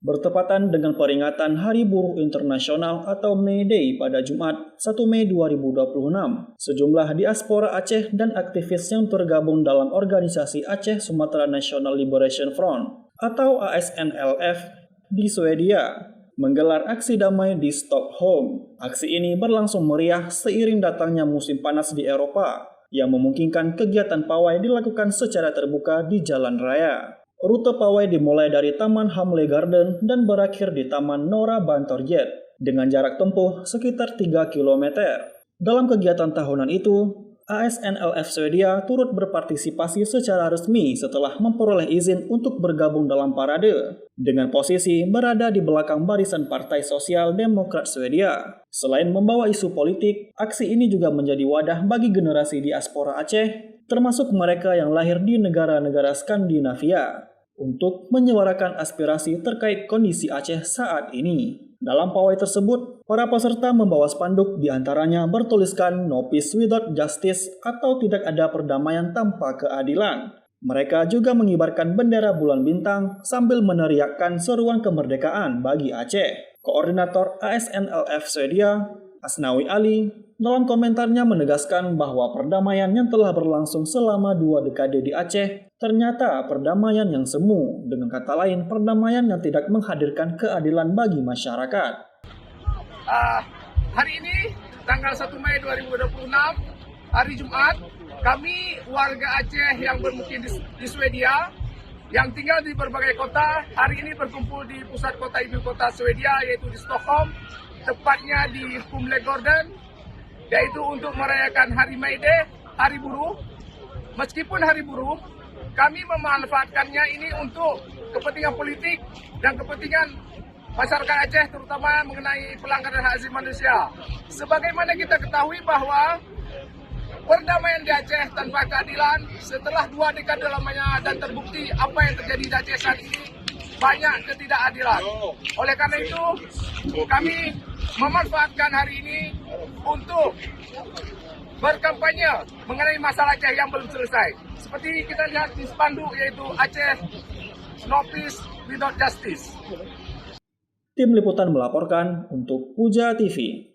Bertepatan dengan peringatan Hari Buruh Internasional atau May Day pada Jumat 1 Mei 2026, sejumlah diaspora Aceh dan aktivis yang tergabung dalam organisasi Aceh Sumatera National Liberation Front atau ASNLF di Swedia menggelar aksi damai di Stockholm. Aksi ini berlangsung meriah seiring datangnya musim panas di Eropa yang memungkinkan kegiatan pawai dilakukan secara terbuka di jalan raya. Rute pawai dimulai dari Taman Hamle Garden dan berakhir di Taman Nora Bantorjet dengan jarak tempuh sekitar 3 km. Dalam kegiatan tahunan itu, ASNLF Swedia turut berpartisipasi secara resmi setelah memperoleh izin untuk bergabung dalam parade, dengan posisi berada di belakang barisan Partai Sosial Demokrat Swedia. Selain membawa isu politik, aksi ini juga menjadi wadah bagi generasi diaspora Aceh, termasuk mereka yang lahir di negara-negara Skandinavia, untuk menyuarakan aspirasi terkait kondisi Aceh saat ini. Dalam pawai tersebut, para peserta membawa spanduk diantaranya bertuliskan "No Peace Without Justice" atau tidak ada perdamaian tanpa keadilan. Mereka juga mengibarkan bendera bulan bintang sambil meneriakkan seruan kemerdekaan bagi Aceh. Koordinator ASNLF Swedia, Asnawi Ali, dalam komentarnya menegaskan bahwa perdamaian yang telah berlangsung selama 2 dekade di Aceh ternyata perdamaian yang semu, dengan kata lain perdamaian yang tidak menghadirkan keadilan bagi masyarakat. Hari ini, tanggal 1 Mei 2026, hari Jumat, kami warga Aceh yang bermukim di Swedia, yang tinggal di berbagai kota, hari ini berkumpul di pusat kota ibu kota Swedia, yaitu di Stockholm, tepatnya di Hamle Garden, yaitu untuk merayakan Hari May Day, Hari Buruh. Meskipun Hari Buruh, kami memanfaatkannya ini untuk kepentingan politik dan kepentingan masyarakat Aceh, terutama mengenai pelanggaran hak asasi manusia. Sebagaimana kita ketahui bahwa perdamaian di Aceh tanpa keadilan setelah 2 dekade lamanya dan terbukti apa yang terjadi di Aceh saat ini, banyak ketidakadilan. Oleh karena itu, kami memanfaatkan hari ini untuk berkampanye mengenai masalah Aceh yang belum selesai. Seperti kita lihat di spanduk, yaitu Aceh No Peace Without Justice. Tim Liputan melaporkan untuk Puja TV.